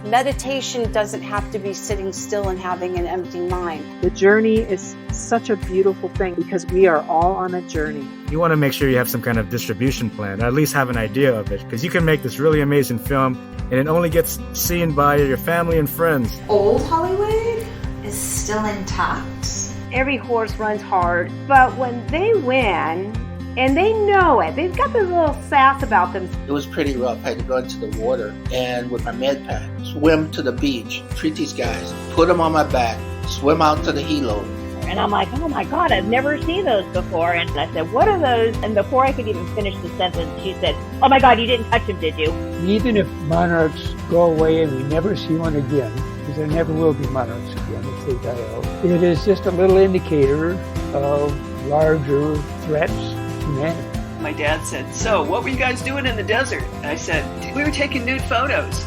Meditation doesn't have to be sitting still and having an empty mind. The journey is such a beautiful thing because we are all on a journey. You want to make sure you have some kind of distribution plan, or at least have an idea of it, because you can make this really amazing film and it only gets seen by your family and friends. Old Hollywood is still intact. Every horse runs hard, but when they win, and they know it, they've got this little sass about them. It was pretty rough. I had to go into the water and with my med pack, swim to the beach, treat these guys, put them on my back, swim out to the helo. And I'm like, oh my God, I've never seen those before. And I said, what are those? And before I could even finish the sentence, she said, oh my God, you didn't touch them, did you? Even if monarchs go away and we never see one again, because there never will be monarchs again if they die out, it is just a little indicator of larger threats to humanity. My dad said, so what were you guys doing in the desert? I said, we were taking nude photos.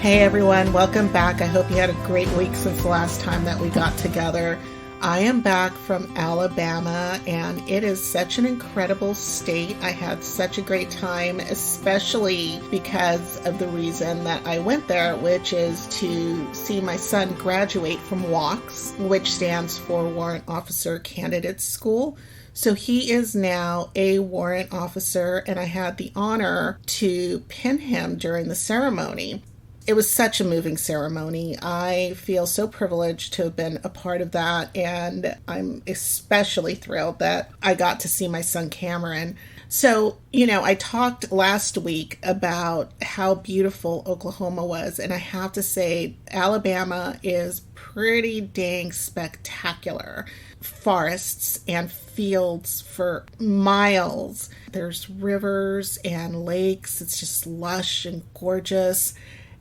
Hey everyone, welcome back. I hope you had a great week since the last time that we got together. I am back from Alabama and it is such an incredible state. I had such a great time, especially because of the reason that I went there, which is to see my son graduate from WACS, which stands for Warrant Officer Candidate School. So he is now a warrant officer and I had the honor to pin him during the ceremony. It was such a moving ceremony. I feel so privileged to have been a part of that, and I'm especially thrilled that I got to see my son Cameron. So, I talked last week about how beautiful Oklahoma was, and I have to say Alabama is pretty dang spectacular. Forests and fields for miles. There's rivers and lakes. It's just lush and gorgeous.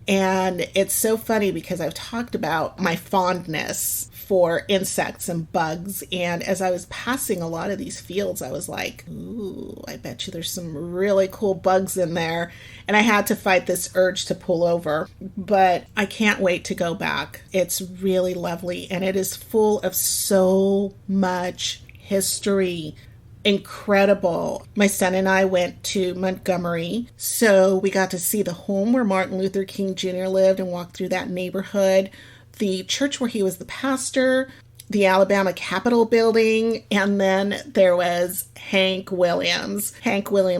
And it's so funny because I've talked about my fondness for insects and bugs. And as I was passing a lot of these fields, I was like, ooh, I bet you there's some really cool bugs in there. And I had to fight this urge to pull over. But I can't wait to go back. It's really lovely. And it is full of so much history. Incredible. My son and I went to Montgomery, so we got to see the home where Martin Luther King Jr. lived and walk through that neighborhood, the church where he was the pastor, the Alabama Capitol building, and then there was Hank Williams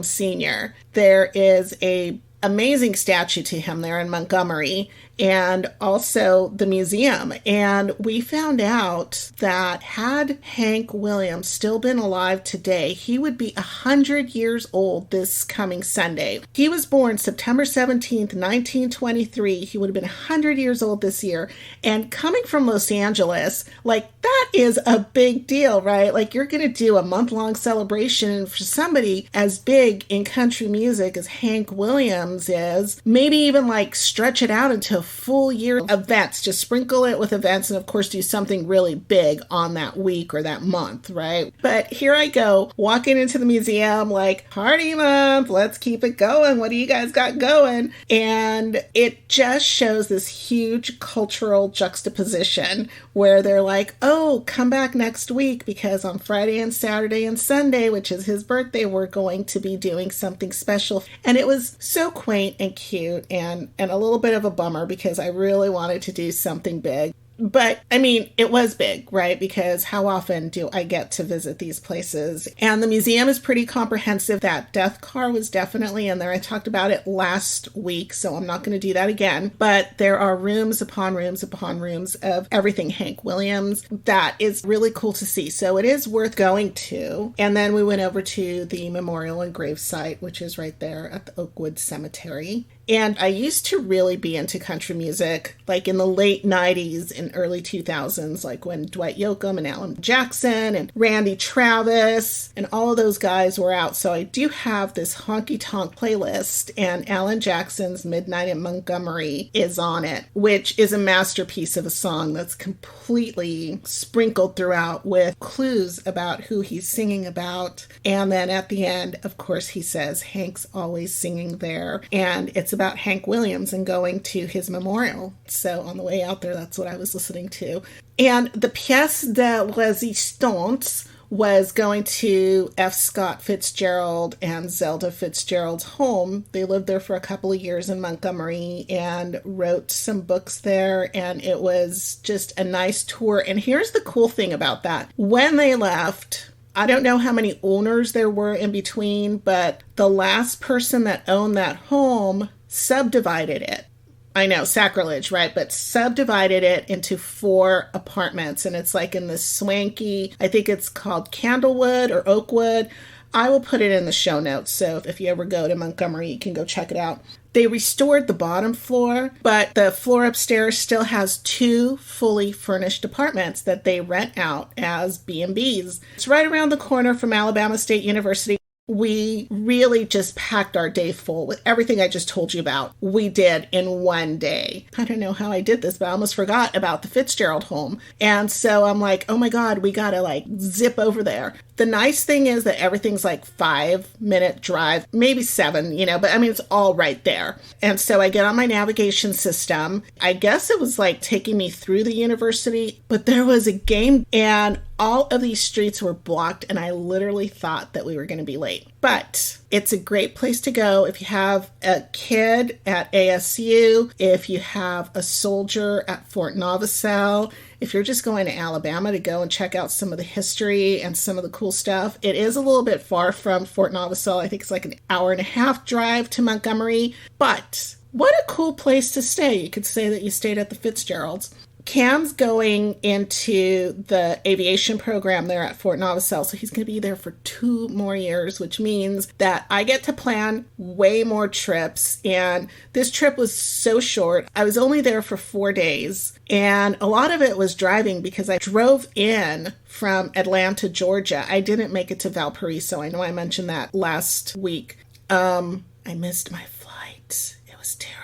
Sr. There is a amazing statue to him there in Montgomery, and also the museum. And we found out that had Hank Williams still been alive today, he would be 100 years old this coming Sunday. He was born September 17th, 1923. He would have been 100 years old this year. And coming from Los Angeles, that is a big deal, right? You're going to do a month-long celebration for somebody as big in country music as Hank Williams is. Maybe even stretch it out into full year events, just sprinkle it with events, and of course do something really big on that week or that month, right? But here I go, walking into the museum party month, let's keep it going. What do you guys got going? And it just shows this huge cultural juxtaposition where they're like, oh, come back next week because on Friday and Saturday and Sunday, which is his birthday, we're going to be doing something special. And it was so quaint and cute and a little bit of a bummer because I really wanted to do something big. But, it was big, right? Because how often do I get to visit these places? And the museum is pretty comprehensive. That death car was definitely in there. I talked about it last week, so I'm not going to do that again. But there are rooms upon rooms upon rooms of everything Hank Williams. That is really cool to see. So it is worth going to. And then we went over to the memorial and grave site, which is right there at the Oakwood Cemetery. And I used to really be into country music, in the late 90s and early 2000s, when Dwight Yoakam and Alan Jackson and Randy Travis and all of those guys were out. So I do have this honky-tonk playlist, and Alan Jackson's Midnight in Montgomery is on it, which is a masterpiece of a song that's completely sprinkled throughout with clues about who he's singing about. And then at the end, of course, he says, Hank's always singing there. And it's about Hank Williams and going to his memorial. So on the way out there, that's what I was listening to. And the pièce de résistance was going to F. Scott Fitzgerald and Zelda Fitzgerald's home. They lived there for a couple of years in Montgomery and wrote some books there, and it was just a nice tour. And here's the cool thing about that. When they left, I don't know how many owners there were in between, but the last person that owned that home subdivided it. I know, sacrilege, right? But subdivided it into 4 apartments. And it's like in this swanky, I think it's called Candlewood or Oakwood. I will put it in the show notes. So if you ever go to Montgomery, you can go check it out. They restored the bottom floor, but the floor upstairs still has 2 fully furnished apartments that they rent out as B&Bs. It's right around the corner from Alabama State University. We really just packed our day full with everything I just told you about. We did in one day. I don't know how I did this, but I almost forgot about the Fitzgerald home. And so I'm like, oh my God, we got to like zip over there. The nice thing is that everything's like 5-minute drive, maybe 7, but I mean, it's all right there. And so I get on my navigation system. I guess it was like taking me through the university, but there was a game and all of these streets were blocked, and I literally thought that we were going to be late. But it's a great place to go if you have a kid at ASU, if you have a soldier at Fort Novosel, if you're just going to Alabama to go and check out some of the history and some of the cool stuff. It is a little bit far from Fort Novosel. I think it's like an 1.5-hour drive to Montgomery. But what a cool place to stay. You could say that you stayed at the Fitzgeralds. Cam's going into the aviation program there at Fort Novosel, so he's going to be there for 2 more years, which means that I get to plan way more trips. And this trip was so short. I was only there for 4 days, and a lot of it was driving because I drove in from Atlanta, Georgia. I didn't make it to Valparaiso. I know I mentioned that last week. I missed my flight. It was terrible.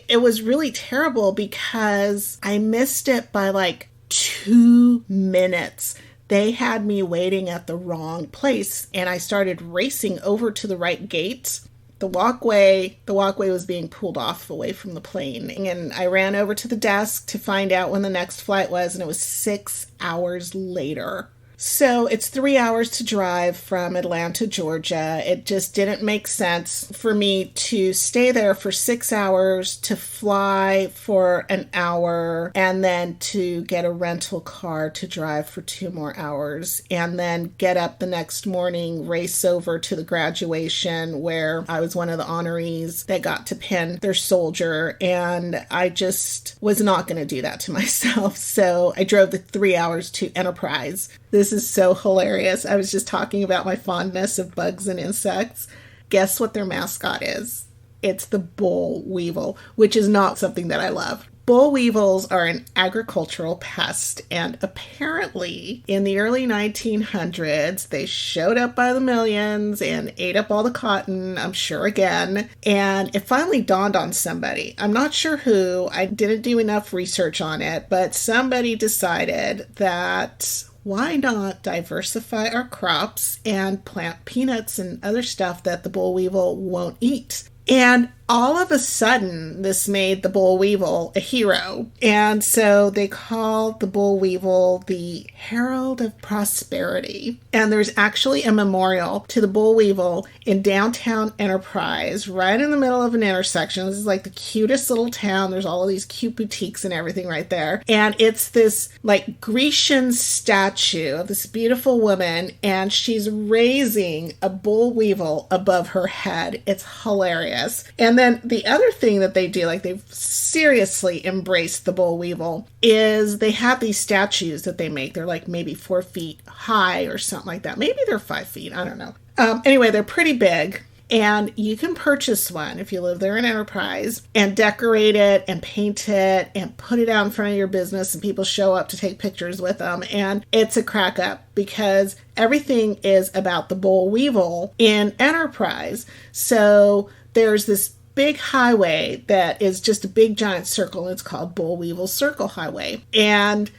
It was really terrible because I missed it by like 2 minutes. They had me waiting at the wrong place, and I started racing over to the right gate. The walkway was being pulled off away from the plane, and I ran over to the desk to find out when the next flight was, and it was 6 hours later. So it's 3 hours to drive from Atlanta, Georgia. It just didn't make sense for me to stay there for 6 hours, to fly for an hour, and then to get a rental car to drive for 2 more hours, and then get up the next morning, race over to the graduation where I was one of the honorees that got to pin their soldier, and I just was not going to do that to myself. So I drove the 3 hours to Enterprise. This is so hilarious. I was just talking about my fondness of bugs and insects. Guess what their mascot is? It's the boll weevil, which is not something that I love. Boll weevils are an agricultural pest, and apparently in the early 1900s, they showed up by the millions and ate up all the cotton, I'm sure again, and it finally dawned on somebody. I'm not sure who. I didn't do enough research on it, but somebody decided that why not diversify our crops and plant peanuts and other stuff that the boll weevil won't eat? And all of a sudden, this made the boll weevil a hero. And so they call the boll weevil the Herald of Prosperity. And there's actually a memorial to the boll weevil in downtown Enterprise, right in the middle of an intersection. This is like the cutest little town. There's all of these cute boutiques and everything right there. And it's this like Grecian statue of this beautiful woman, and she's raising a boll weevil above her head. It's hilarious. And then the other thing that they do, like they've seriously embraced the boll weevil, is they have these statues that they make. They're like maybe 4 feet high or something like that. Maybe they're 5 feet. I don't know. Anyway, they're pretty big. And you can purchase one if you live there in Enterprise and decorate it and paint it and put it out in front of your business, and people show up to take pictures with them. And it's a crack up because everything is about the boll weevil in Enterprise. So there's this big highway that is just a big giant circle. It's called Boll Weevil Circle Highway. And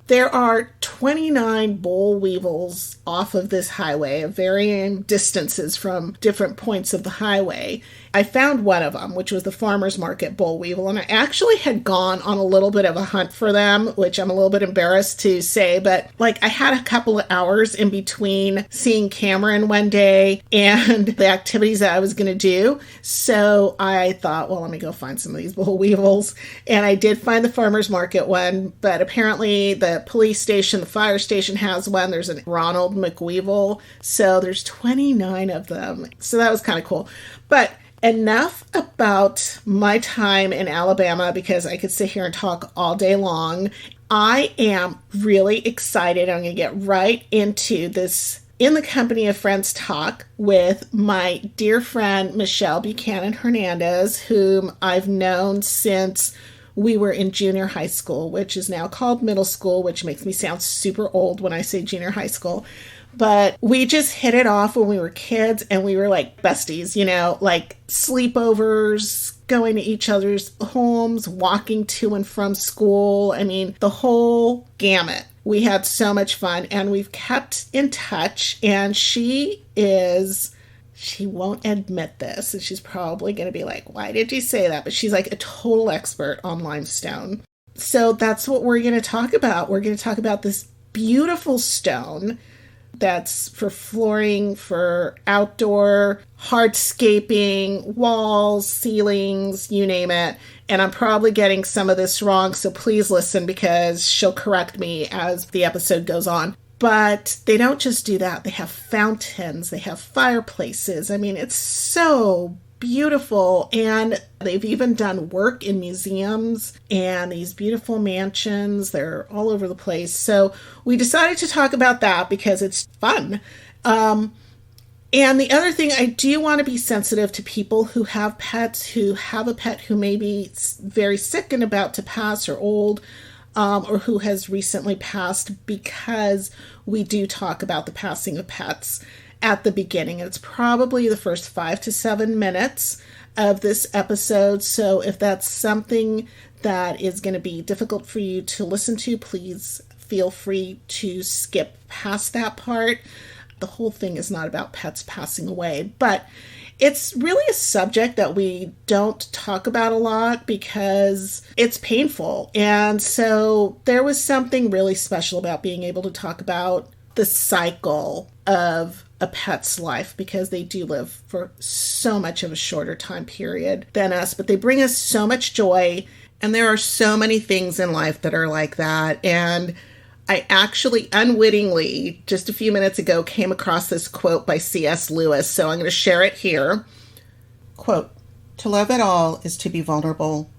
There are 29 boll weevils off of this highway of varying distances from different points of the highway. I found one of them, which was the farmer's market boll weevil, and I actually had gone on a little bit of a hunt for them, which I'm a little bit embarrassed to say, but like I had a couple of hours in between seeing Cameron one day and the activities that I was going to do. So I thought, well, let me go find some of these boll weevils. And I did find the farmer's market one, but apparently the police station, the fire station has one. There's a Ronald McWeevil. So there's 29 of them. So that was kind of cool. But enough about my time in Alabama, because I could sit here and talk all day long. I am really excited. I'm going to get right into this In the Company of Friends talk with my dear friend, Michelle Buchanan Hernandez, whom I've known since we were in junior high school, which is now called middle school, which makes me sound super old when I say junior high school. But we just hit it off when we were kids, and we were like besties, you know, like sleepovers, going to each other's homes, walking to and from school. I mean, the whole gamut. We had so much fun, and we've kept in touch, and she won't admit this, and she's probably going to be like, why did you say that? But she's like a total expert on limestone. So that's what we're going to talk about. We're going to talk about this beautiful stone that's for flooring, for outdoor hardscaping, walls, ceilings, you name it. And I'm probably getting some of this wrong, so please listen because she'll correct me as the episode goes on. But they don't just do that. They have fountains, they have fireplaces. I mean, it's so beautiful. And they've even done work in museums and these beautiful mansions. They're all over the place. So we decided to talk about that because it's fun. And the other thing, I do want to be sensitive to people who have pets, who have a pet who may be very sick and about to pass or old, or who has recently passed, because we do talk about the passing of pets at the beginning. It's probably the first 5 to 7 minutes of this episode. So if that's something that is going to be difficult for you to listen to, please feel free to skip past that part. The whole thing is not about pets passing away, but it's really a subject that we don't talk about a lot because it's painful. And so there was something really special about being able to talk about the cycle of a pet's life, because they do live for so much of a shorter time period than us, but they bring us so much joy. And there are so many things in life that are like that. And I actually unwittingly, just a few minutes ago, came across this quote by C.S. Lewis, so I'm going to share it here. Quote, "To love at all is to be vulnerable.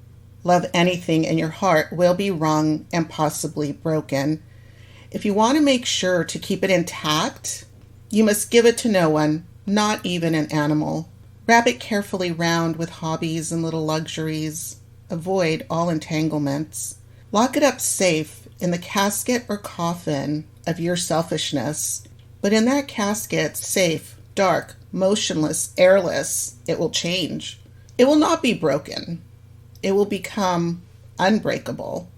Love anything and your heart will be wrung and possibly broken. If you want to make sure to keep it intact, you must give it to no one, not even an animal. Wrap it carefully round with hobbies and little luxuries. Avoid all entanglements. Lock it up safe in the casket or coffin of your selfishness. But in that casket, safe, dark, motionless, airless, it will change. It will not be broken. It will become unbreakable,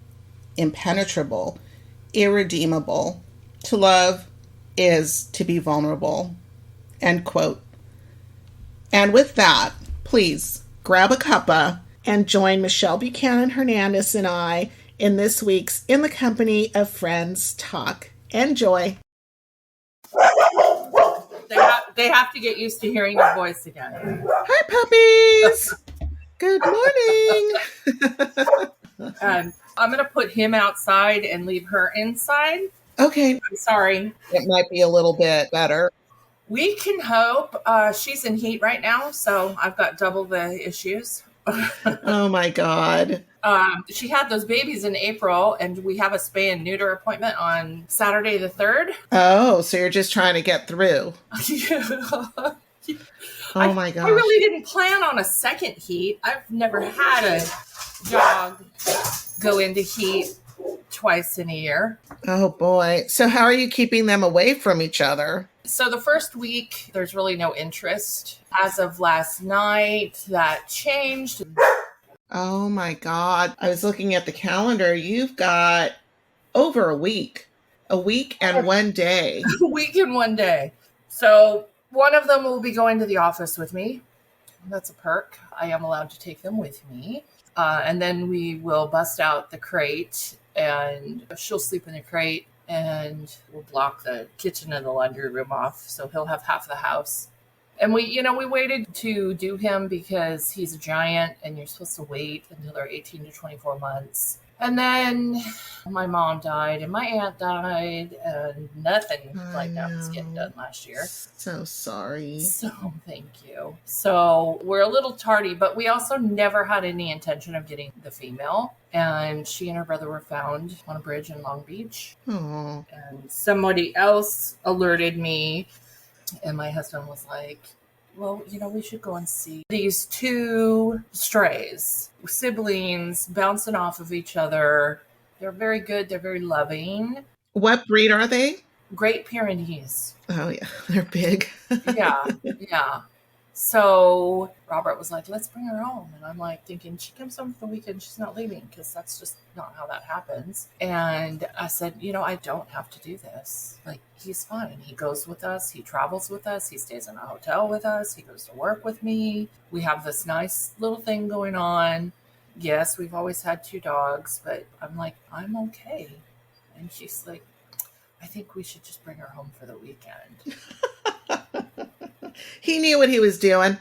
impenetrable, irredeemable. To love is to be vulnerable." End quote. And with that, please grab a cuppa and join Michelle Buchanan Hernandez and I in this week's In the Company of Friends talk. Enjoy. They have to get used to hearing your voice again. Hi, puppies. Good morning. I'm going to put him outside and leave her inside. Okay. I'm sorry. It might be a little bit better. We can hope. She's in heat right now, so I've got double the issues. Oh, my God. She had those babies in April, and we have a spay and neuter appointment on Saturday the 3rd. Oh, so you're just trying to get through. Oh, my gosh. I really didn't plan on a second heat. I've never had a dog go into heat twice in a year. Oh, boy. So how are you keeping them away from each other? So the first week, there's really no interest. As of last night, that changed. Oh, my God. I was looking at the calendar. You've got over a week and 1 day. A week and 1 day. So one of them will be going to the office with me. That's a perk. I am allowed to take them with me. And then we will bust out the crate and she'll sleep in the crate and we'll block the kitchen and the laundry room off. So he'll have half the house. And we waited to do him because he's a giant and you're supposed to wait until they're 18 to 24 months. And then my mom died and my aunt died and nothing like that was getting done last year. So sorry. So thank you. So we're a little tardy, but we also never had any intention of getting the female. And she and her brother were found on a bridge in Long Beach. Aww. And somebody else alerted me. And my husband was like, well, we should go and see these two strays, siblings bouncing off of each other. They're very good. They're very loving. What breed are they? Great Pyrenees. Oh, yeah. They're big. Yeah. So Robert was like, let's bring her home. And I'm like thinking, she comes home for the weekend. She's not leaving because that's just not how that happens. And I said, I don't have to do this. Like, he's fine. He goes with us. He travels with us. He stays in a hotel with us. He goes to work with me. We have this nice little thing going on. Yes, we've always had 2 dogs, but I'm like, I'm okay. And she's like, I think we should just bring her home for the weekend. He knew what he was doing.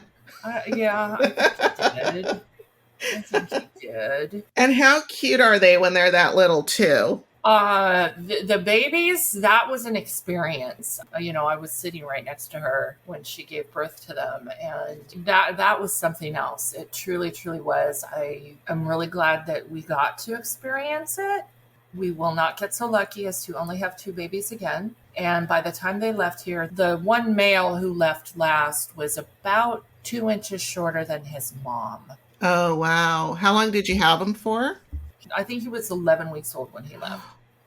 Yeah, I think he did. And how cute are they when they're that little too? The babies, that was an experience. I was sitting right next to her when she gave birth to them, and that was something else. It truly, truly was. I am really glad that we got to experience it. We will not get so lucky as to only have 2 babies again. And by the time they left here, the one male who left last was about 2 inches shorter than his mom. Oh, wow. How long did you have him for? I think he was 11 weeks old when he left.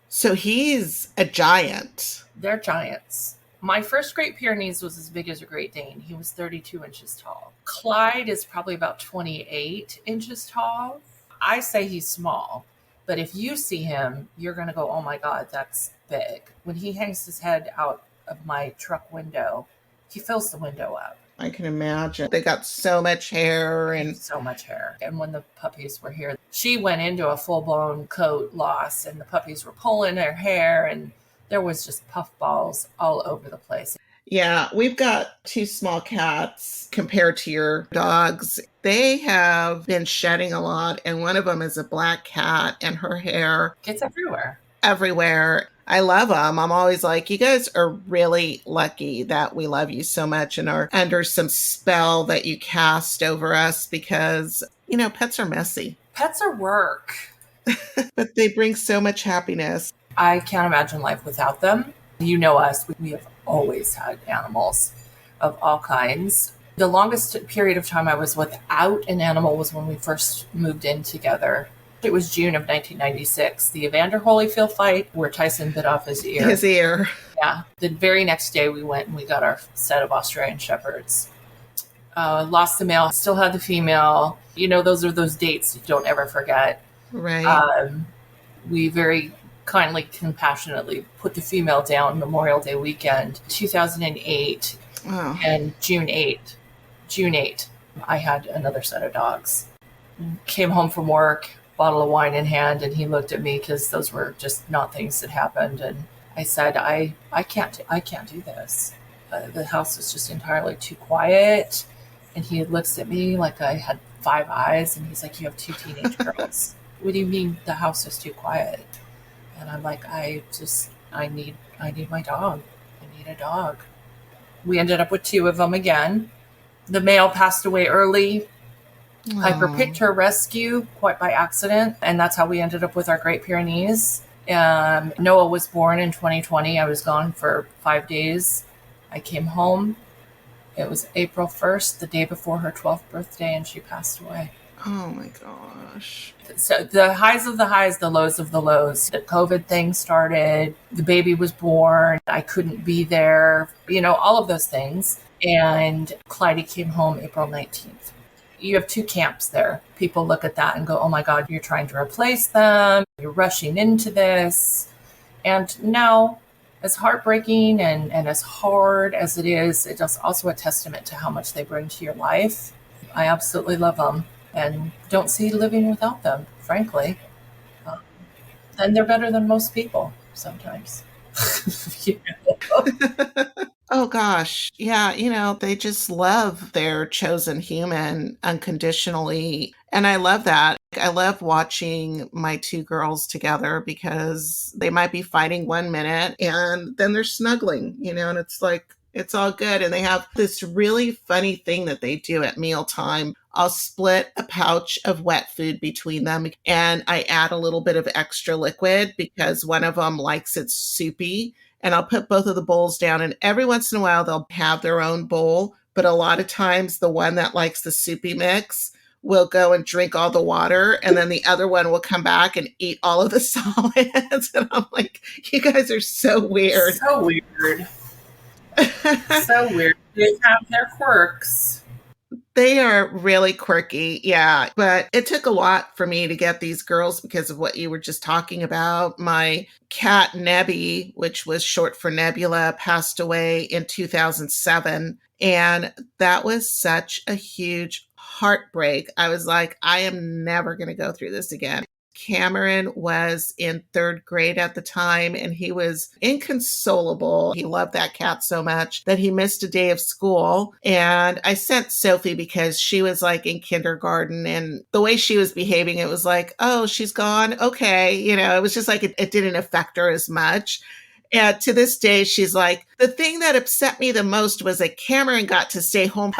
So he's a giant. They're giants. My first Great Pyrenees was as big as a Great Dane. He was 32 inches tall. Clyde is probably about 28 inches tall. I say he's small. But if you see him, you're going to go, oh my God, that's big. When he hangs his head out of my truck window, he fills the window up. I can imagine. They got so much hair and so much hair. And when the puppies were here, she went into a full-blown coat loss and the puppies were pulling her hair and there was just puffballs all over the place. Yeah, we've got 2 small cats compared to your dogs. They have been shedding a lot, and one of them is a black cat, and her hair gets everywhere. I love them. I'm always like, you guys are really lucky that we love you so much and are under some spell that you cast over us because, pets are messy. Pets are work. But they bring so much happiness. I can't imagine life without them. You know us. We have always had animals of all kinds. The longest period of time I was without an animal was when we first moved in together. It was June of 1996, the Evander Holyfield fight where Tyson bit off his ear. Yeah. The very next day we went and we got our set of Australian Shepherds. Lost the male, still had the female. Those are those dates you don't ever forget. Right. We very kindly, compassionately put the female down Memorial Day weekend, 2008, and June 8, I had another set of dogs. Came home from work, bottle of wine in hand, and he looked at me because those were just not things that happened. And I said, I can't do this. The house is just entirely too quiet. And he looks at me like I had 5 eyes, and he's like, you have 2 teenage girls. What do you mean the house is too quiet? And I'm like, I need my dog. I need a dog. We ended up with 2 of them again. The male passed away early. Piper picked her rescue quite by accident. And that's how we ended up with our Great Pyrenees. Noah was born in 2020. I was gone for 5 days. I came home. It was April 1st, the day before her 12th birthday, and she passed away. Oh my gosh. So the highs of the highs, the lows of the lows. The COVID thing started. The baby was born. I couldn't be there. All of those things. And Clyde came home April 19th. You have 2 camps there. People look at that and go, oh my God, you're trying to replace them. You're rushing into this. And now, as heartbreaking and as hard as it is also a testament to how much they bring to your life. I absolutely love them and don't see living without them, frankly. And they're better than most people sometimes. Oh gosh. Yeah, they just love their chosen human unconditionally. And I love that. I love watching my two girls together because they might be fighting 1 minute and then they're snuggling, and it's like, it's all good. And they have this really funny thing that they do at mealtime. I'll split a pouch of wet food between them and I add a little bit of extra liquid because one of them likes it soupy. And I'll put both of the bowls down, and every once in a while they'll have their own bowl. But a lot of times the one that likes the soupy mix will go and drink all the water, and then the other one will come back and eat all of the solids. And I'm like, you guys are so weird. So weird. So weird. They have their quirks. They are really quirky, yeah. But it took a lot for me to get these girls because of what you were just talking about. My cat, Nebby, which was short for Nebula, passed away in 2007. And that was such a huge heartbreak. I was like, I am never going to go through this again. Cameron was in 3rd grade at the time, and he was inconsolable. He loved that cat so much that he missed a day of school. And I sent Sophie because she was like in kindergarten, and the way she was behaving, it was like, oh, she's gone. Okay. It was just like it didn't affect her as much. And to this day, she's like, the thing that upset me the most was that Cameron got to stay home.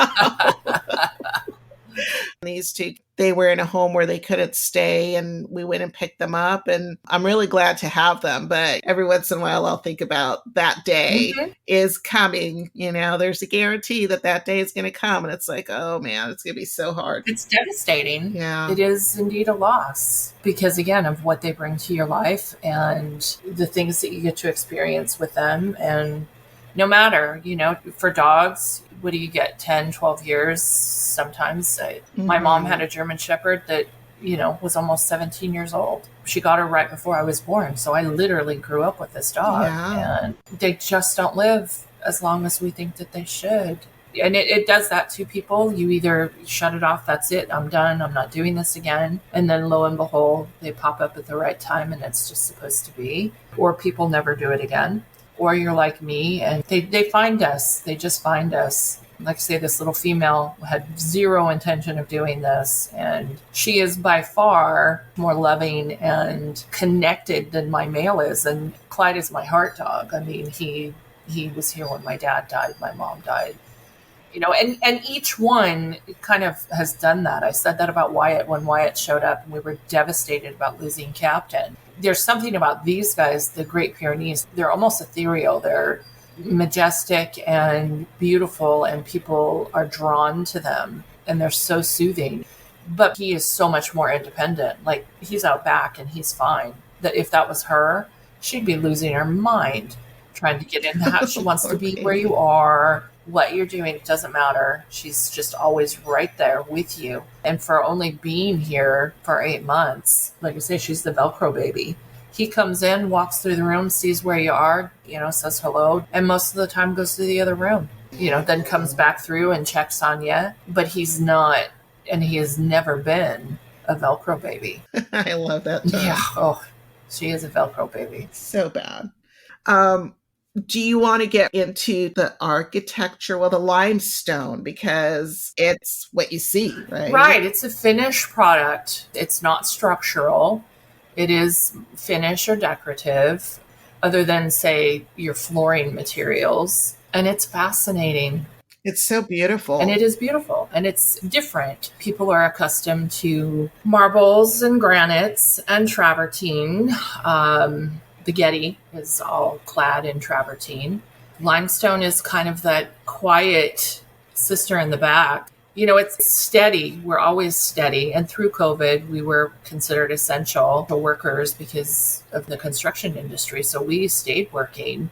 These two, they were in a home where they couldn't stay, and we went and picked them up, and I'm really glad to have them. But every once in a while, I'll think about that day is coming. There's a guarantee that day is going to come, and it's like, oh man, it's going to be so hard. It's devastating. Yeah. It is indeed a loss because, again, of what they bring to your life and the things that you get to experience with them. And no matter, for dogs, what do you get? 10, 12 years sometimes. My mom had a German Shepherd that, was almost 17 years old. She got her right before I was born. So I literally grew up with this dog. Yeah. And they just don't live as long as we think that they should. And it does that to people. You either shut it off, that's it, I'm done, I'm not doing this again. And then lo and behold, they pop up at the right time and it's just supposed to be. Or people never do it again. Or you're like me and they find us. They just find us. Like I say, this little female had zero intention of doing this. And she is by far more loving and connected than my male is. And Clyde is my heart dog. I mean, he was here when my dad died, my mom died. And each one kind of has done that. I said that about Wyatt when Wyatt showed up and we were devastated about losing Captain. There's something about these guys, the Great Pyrenees, they're almost ethereal. They're majestic and beautiful and people are drawn to them and they're so soothing. But he is so much more independent. Like he's out back and he's fine. That if that was her, she'd be losing her mind trying to get in the house. She wants to be where you are. What you're doing, it doesn't matter. She's just always right there with you. And for only being here for 8 months, like I say, she's the Velcro baby. He comes in, walks through the room, sees where you are, says hello, and most of the time goes to the other room, then comes back through and checks on you. But he's not, and he has never been a Velcro baby. I love that term. Yeah. Oh, she is a Velcro baby. So bad. Do you want to get into the architecture? Well, the limestone, because it's what you see, right? Right. It's a finished product. It's not structural. It is finish or decorative, other than, say, your flooring materials. And it's fascinating. It's so beautiful. And it is beautiful. And it's different. People are accustomed to marbles and granites and travertine. The Getty is all clad in travertine. Limestone is kind of that quiet sister in the back. It's steady. We're always steady. And through COVID, we were considered essential for workers because of the construction industry. So we stayed working.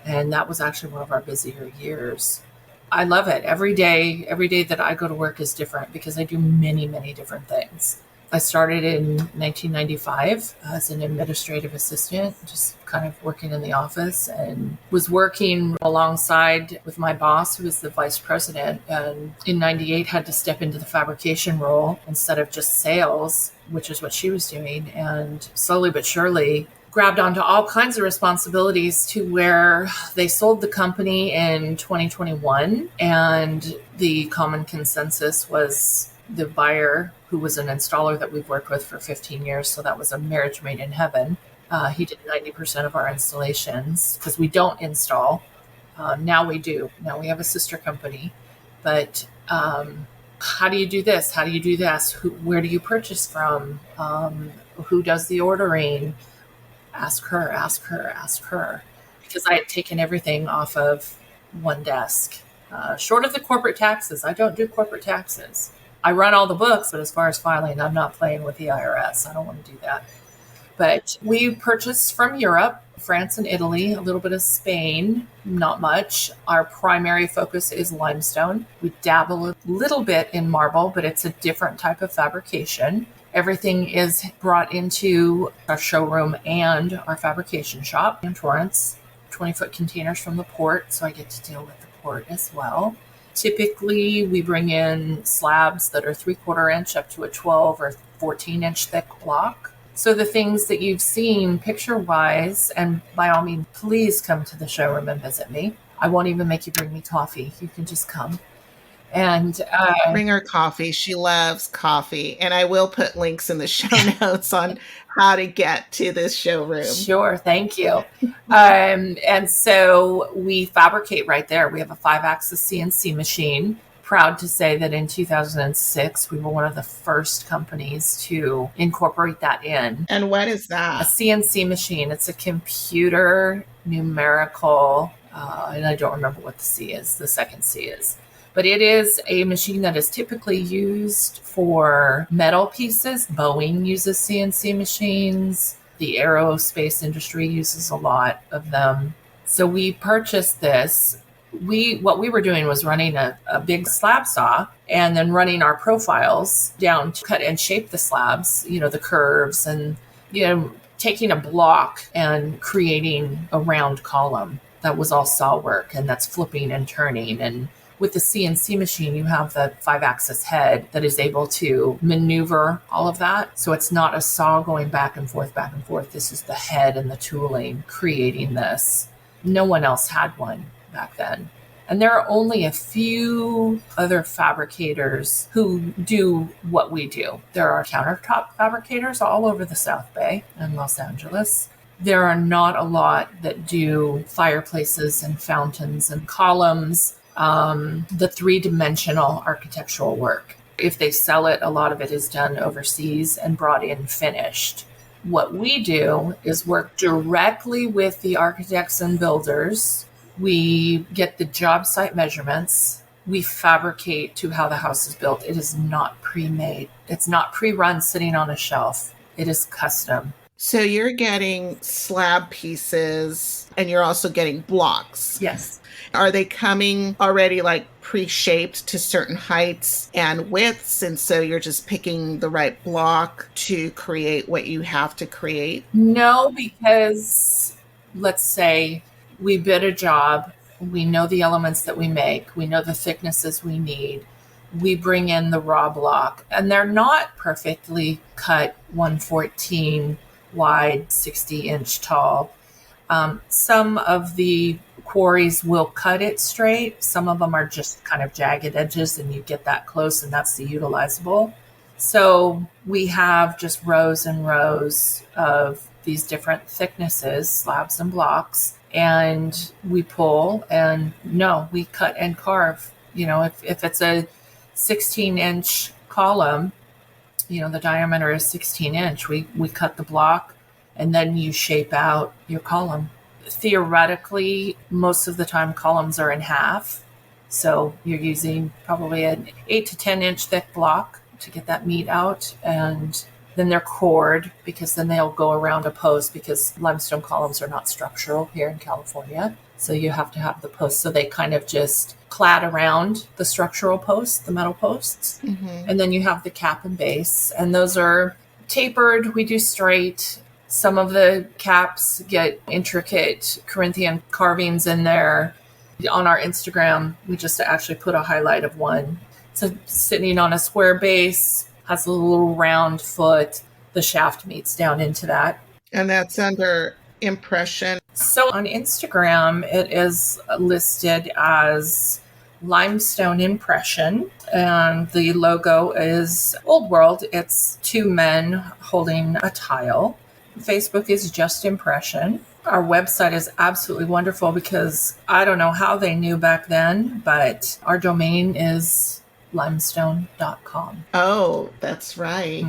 And that was actually one of our busier years. I love it. Every day that I go to work is different because I do many, many different things. I started in 1995 as an administrative assistant, just kind of working in the office, and was working alongside with my boss, who was the vice president, and in 98 had to step into the fabrication role instead of just sales, which is what she was doing. And slowly but surely grabbed onto all kinds of responsibilities to where they sold the company in 2021. And the common consensus was the buyer, who was an installer that we've worked with for 15 years. So that was a marriage made in heaven. He did 90% of our installations because we don't install. Now we do. Now we have a sister company. But how do you do this? How do you do this? Where do you purchase from? Who does the ordering? Ask her, ask her, ask her. Because I had taken everything off of one desk. Short of the corporate taxes, I don't do corporate taxes. I run all the books, but as far as filing, I'm not playing with the IRS. I don't want to do that. But we purchased from Europe, France and Italy, a little bit of Spain, not much. Our primary focus is limestone. We dabble a little bit in marble, but it's a different type of fabrication. Everything is brought into our showroom and our fabrication shop in Torrance, 20-foot containers from the port, so I get to deal with the port as well. Typically, we bring in slabs that are 3/4 inch up to a 12 or 14 inch thick block. So the things that you've seen picture-wise, and by all means, please come to the showroom and visit me. I won't even make you bring me coffee. You can just come. And bring her coffee. She loves coffee. And I will put links in the show notes on how to get to this showroom. Sure. Thank you. And so we fabricate right there. We have a 5-axis CNC machine. Proud to say that in 2006, we were one of the first companies to incorporate that in. And what is that? A CNC machine. It's a computer numerical, and I don't remember what the C is, the second C is. But it is a machine that is typically used for metal pieces. Boeing uses CNC machines. The aerospace industry uses a lot of them. So we purchased this. What we were doing was running a big slab saw and then running our profiles down to cut and shape the slabs, the curves, and, taking a block and creating a round column. That was all saw work, and that's flipping and turning. And with the CNC machine, you have the 5-axis head that is able to maneuver all of that. So it's not a saw going back and forth, back and forth. This is the head and the tooling creating this. No one else had one back then. And there are only a few other fabricators who do what we do. There are countertop fabricators all over the South Bay and Los Angeles. There are not a lot that do fireplaces and fountains and columns, the 3-dimensional architectural work. If they sell it, a lot of it is done overseas and brought in finished. What we do is work directly with the architects and builders. We get the job site measurements. We fabricate to how the house is built. It is not pre-made. It's not pre-run sitting on a shelf. It is custom. So you're getting slab pieces and you're also getting blocks. Yes. Are they coming already like pre-shaped to certain heights and widths? And so you're just picking the right block to create what you have to create? No, because let's say we bid a job. We know the elements that we make. We know the thicknesses we need. We bring in the raw block, and they're not perfectly cut 114 wide, 60 inch tall. Some of the quarries will cut it straight. Some of them are just kind of jagged edges, and you get that close, and that's the utilizable. So we have just rows and rows of these different thicknesses, slabs and blocks, and we pull, and we cut and carve. If it's a 16-inch column, the diameter is 16 inch. We cut the block, and then you shape out your column. Theoretically, most of the time columns are in half. So you're using probably an 8 to 10 inch thick block to get that meat out. And then they're cored, because then they'll go around a post, because limestone columns are not structural here in California. So you have to have the posts. So they kind of just clad around the structural posts, the metal posts. Mm-hmm. And then you have the cap and base. And those are tapered. We do straight. Some of the caps get intricate Corinthian carvings in there. On our Instagram, we just actually put a highlight of one. So sitting on a square base, has a little round foot. The shaft meets down into that. And that's under impression. So on Instagram, it is listed as limestone impression. And the logo is Old World. It's two men holding a tile. Facebook is just impression. Our website is absolutely wonderful because I don't know how they knew back then, but our domain is limestone.com. Oh, that's right.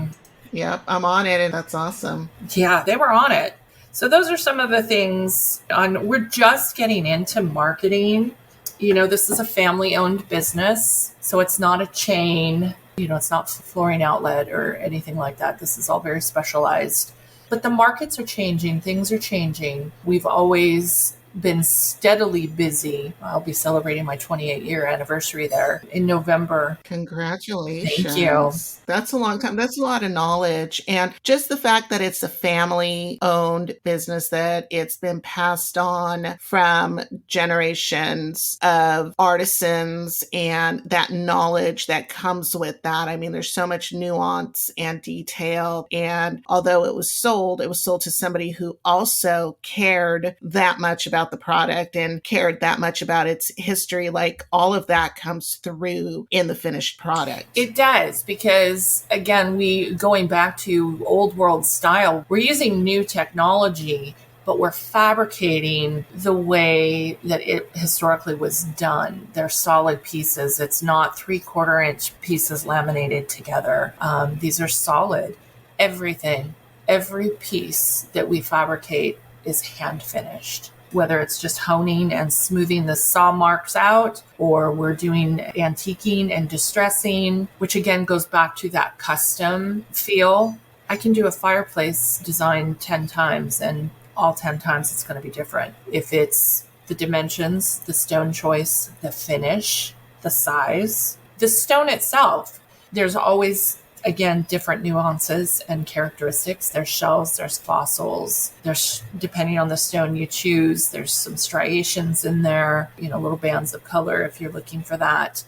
Yep, I'm on it, and that's awesome. Yeah, they were on it. So those are some of the things. We're just getting into marketing. This is a family-owned business, so it's not a chain. It's not flooring outlet or anything like that. This is all very specialized. But the markets are changing. Things are changing. We've always been steadily busy. I'll be celebrating my 28-year anniversary there in November. Congratulations. Thank you. That's a long time. That's a lot of knowledge. And just the fact that it's a family-owned business, that it's been passed on from generations of artisans, and that knowledge that comes with that. I mean, there's so much nuance and detail. And although it was sold to somebody who also cared that much about the product and cared that much about its history. Like, all of that comes through in the finished product. It does, because again, going back to Old World style, we're using new technology, but we're fabricating the way that it historically was done. They're solid pieces. It's not 3/4 inch pieces laminated together. These are solid. Everything, every piece that we fabricate is hand finished. Whether it's just honing and smoothing the saw marks out, or we're doing antiquing and distressing, which again goes back to that custom feel. I can do a fireplace design 10 times, and all 10 times it's going to be different. If it's the dimensions, the stone choice, the finish, the size, the stone itself, there's always, again, different nuances and characteristics. There's shells, there's fossils, there's, depending on the stone you choose, there's some striations in there, little bands of color if you're looking for that.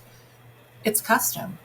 It's custom.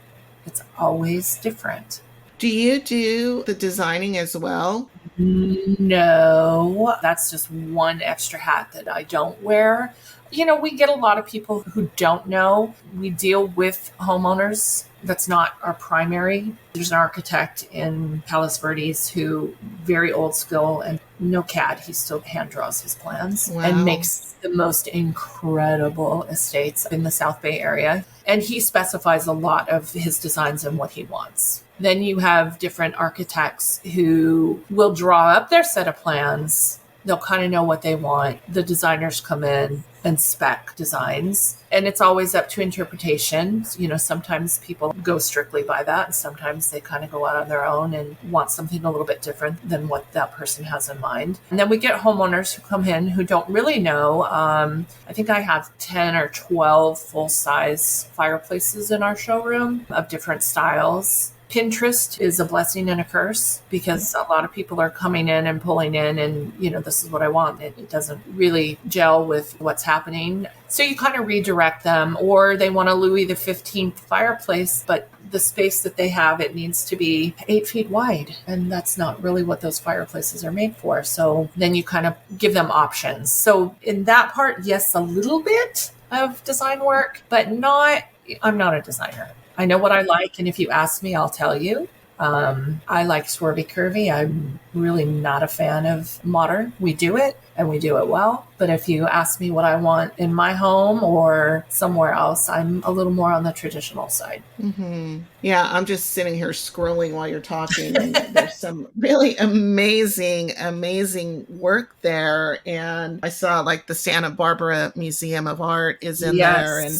It's always different. Do you do the designing as well? No, that's just one extra hat that I don't wear. We get a lot of people who don't know. We deal with homeowners. That's not our primary. There's an architect in Palos Verdes who very old school and no CAD. He still hand draws his plans. Wow. And makes the most incredible estates in the South Bay area. And he specifies a lot of his designs and what he wants. Then you have different architects who will draw up their set of plans. They'll kind of know what they want. The designers come in and spec designs. And it's always up to interpretation. Sometimes people go strictly by that. And sometimes they kind of go out on their own and want something a little bit different than what that person has in mind. And then we get homeowners who come in who don't really know. I think I have 10 or 12 full-size fireplaces in our showroom of different styles. Pinterest is a blessing and a curse, because a lot of people are coming in and pulling in and, this is what I want. It doesn't really gel with what's happening. So you kind of redirect them, or they want a Louis XV fireplace, but the space that they have, it needs to be 8 feet wide. And that's not really what those fireplaces are made for. So then you kind of give them options. So in that part, yes, a little bit of design work, but I'm not a designer. I know what I like, and if you ask me, I'll tell you. I like swervy curvy. I'm really not a fan of modern. We do it, and we do it well. But if you ask me what I want in my home or somewhere else, I'm a little more on the traditional side. Mm-hmm. Yeah, I'm just sitting here scrolling while you're talking, and there's some really amazing work there. And I saw the Santa Barbara Museum of Art is in there, and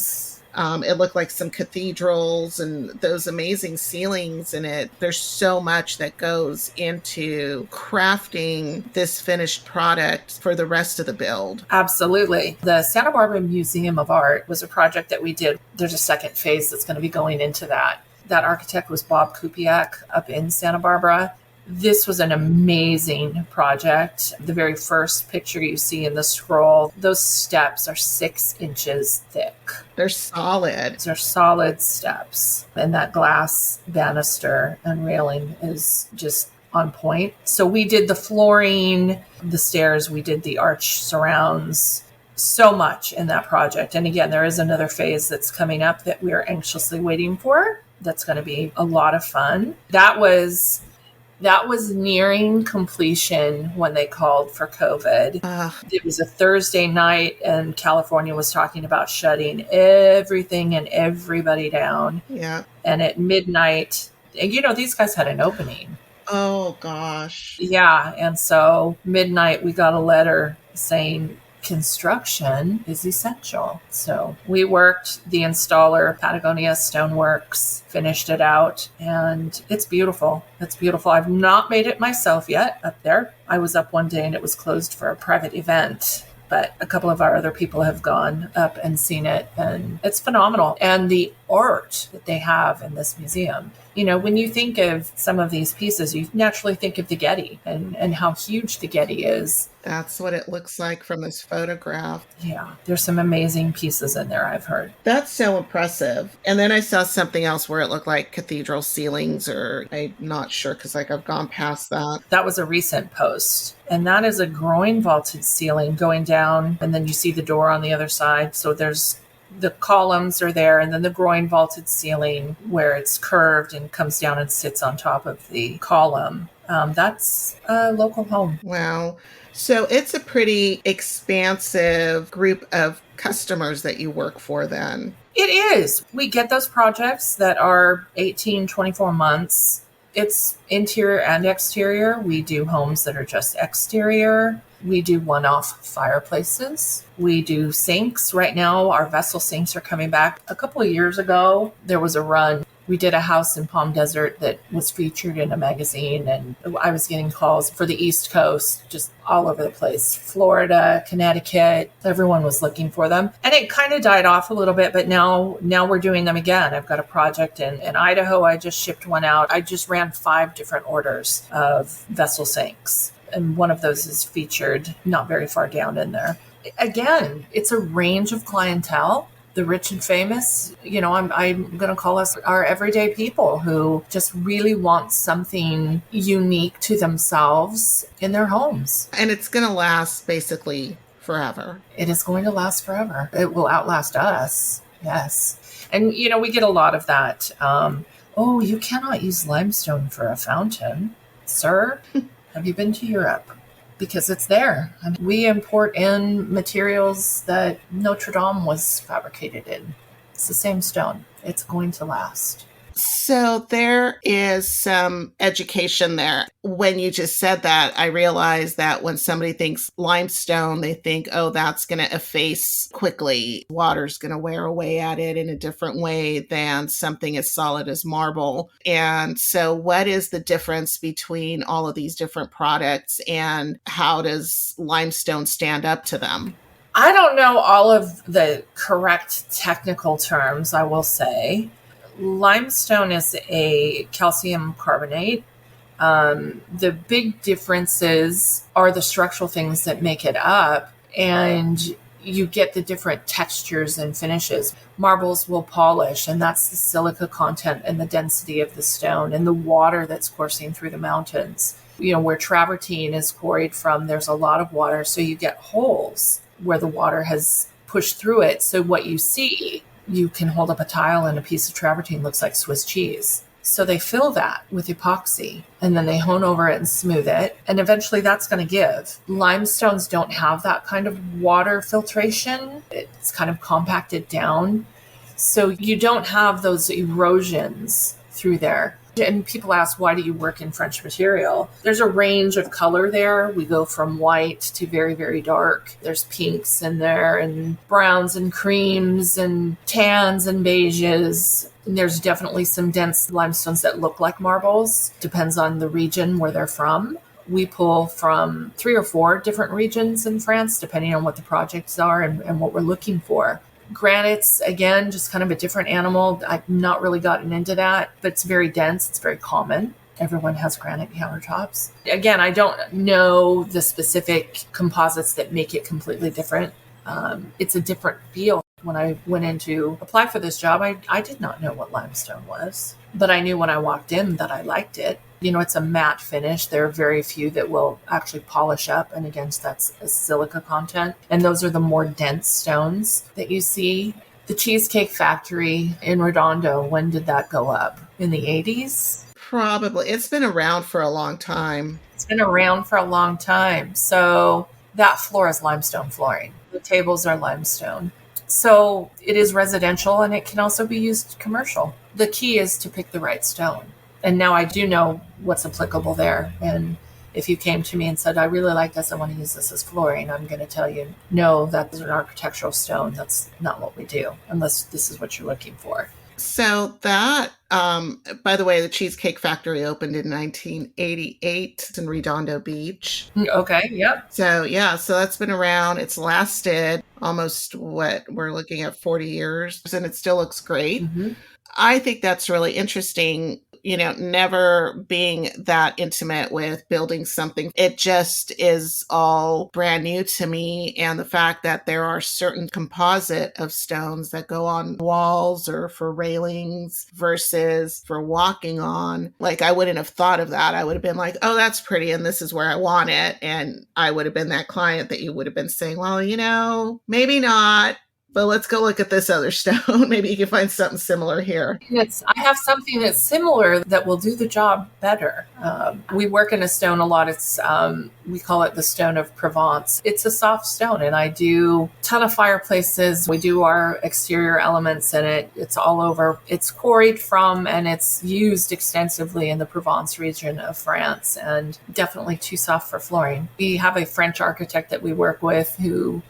It looked like some cathedrals and those amazing ceilings in it. There's so much that goes into crafting this finished product for the rest of the build. Absolutely. The Santa Barbara Museum of Art was a project that we did. There's a second phase that's going to be going into that. That architect was Bob Kupiak up in Santa Barbara. This was an amazing project. The very first picture you see in the scroll, those steps are 6 inches thick. They're solid. They're solid steps. And that glass banister and railing is just on point. So we did the flooring, the stairs, we did the arch surrounds, so much in that project. And again, there is another phase that's coming up that we are anxiously waiting for. That's going to be a lot of fun. That was nearing completion when they called for COVID. It was a Thursday night and California was talking about shutting everything and everybody down. Yeah. And at midnight, and these guys had an opening. Oh, gosh. Yeah. And so midnight, we got a letter saying construction is essential. So we worked, the installer, Patagonia Stoneworks, finished it out, and it's beautiful. It's beautiful. I've not made it myself yet up there. I was up one day and it was closed for a private event, but a couple of our other people have gone up and seen it, and it's phenomenal. And the art that they have in this museum, when you think of some of these pieces, you naturally think of the Getty and how huge the Getty is. That's what it looks like from this photograph. Yeah, there's some amazing pieces in there, I've heard. That's so impressive. And then I saw something else where it looked like cathedral ceilings, or I'm not sure because I've gone past that. That was a recent post. And that is a groin vaulted ceiling going down, and then you see the door on the other side. So there's the columns are there, and then the groin vaulted ceiling where it's curved and comes down and sits on top of the column. That's a local home. Wow. So it's a pretty expansive group of customers that you work for then. It is. We get those projects that are 18, 24 months. It's interior and exterior. We do homes that are just exterior. We do one-off fireplaces. We do sinks. Right now, our vessel sinks are coming back. A couple of years ago, there was a run. We did a house in Palm Desert that was featured in a magazine, and I was getting calls for the East Coast, just all over the place. Florida, Connecticut, everyone was looking for them. And it kind of died off a little bit, but now we're doing them again. I've got a project in Idaho. I just shipped one out. I just ran 5 different orders of vessel sinks, and one of those is featured not very far down in there. Again, it's a range of clientele. The rich and famous, I'm going to call us our everyday people who just really want something unique to themselves in their homes. And it's going to last basically forever. It is going to last forever. It will outlast us. Yes. And, we get a lot of that. Oh, you cannot use limestone for a fountain. Sir, have you been to Europe? Because it's there. We import in materials that Notre Dame was fabricated in. It's the same stone. It's going to last. So there is some education there. When you just said that, I realized that when somebody thinks limestone, they think, oh, that's going to efface quickly. Water's going to wear away at it in a different way than something as solid as marble. And so what is the difference between all of these different products, and how does limestone stand up to them? I don't know all of the correct technical terms, I will say. Limestone is a calcium carbonate. The big differences are the structural things that make it up, and you get the different textures and finishes. Marbles will polish, and that's the silica content and the density of the stone and the water that's coursing through the mountains. Where travertine is quarried from, there's a lot of water, so you get holes where the water has pushed through it. So what you see, you can hold up a tile and a piece of travertine looks like Swiss cheese. So they fill that with epoxy, and then they hone over it and smooth it. And eventually that's going to give. Limestones don't have that kind of water filtration. It's kind of compacted down. So you don't have those erosions through there. And people ask, why do you work in French material? There's a range of color there. We go from white to very, very dark. There's pinks in there and browns and creams and tans and beiges. And there's definitely some dense limestones that look like marbles. Depends on the region where they're from. We pull from 3 or 4 different regions in France, depending on what the projects are and what we're looking for. Granites, again, just kind of a different animal. I've not really gotten into that, but it's very dense. It's very common. Everyone has granite countertops. Again, I don't know the specific composites that make it completely different. It's a different feel. When I went in to apply for this job, I did not know what limestone was, but I knew when I walked in that I liked it. It's a matte finish. There are very few that will actually polish up. And again, that's a silica content. And those are the more dense stones that you see. The Cheesecake Factory in Redondo, when did that go up? In the 80s? Probably. It's been around for a long time. It's been around for a long time. So that floor is limestone flooring. The tables are limestone. So it is residential and it can also be used commercial. The key is to pick the right stone. And now I do know what's applicable there. And if you came to me and said, I really like this, I want to use this as flooring, I'm going to tell you, no, that's an architectural stone. That's not what we do, unless this is what you're looking for. So that, by the way, the Cheesecake Factory opened in 1988 in Redondo Beach. Okay, yep. So that's been around. It's lasted almost, we're looking at 40 years, and it still looks great. Mm-hmm. I think that's really interesting. Never being that intimate with building something. It just is all brand new to me. And the fact that there are certain composite of stones that go on walls or for railings versus for walking on, like I wouldn't have thought of that. I would have been like, oh, that's pretty. And this is where I want it. And I would have been that client that you would have been saying, well, maybe not. But let's go look at this other stone. Maybe you can find something similar here. I have something that's similar that will do the job better. We work in a stone a lot. It's we call it the stone of Provence. It's a soft stone, and I do a ton of fireplaces. We do our exterior elements in it. It's all over. It's quarried from, and it's used extensively in the Provence region of France, and definitely too soft for flooring. We have a French architect that we work with who,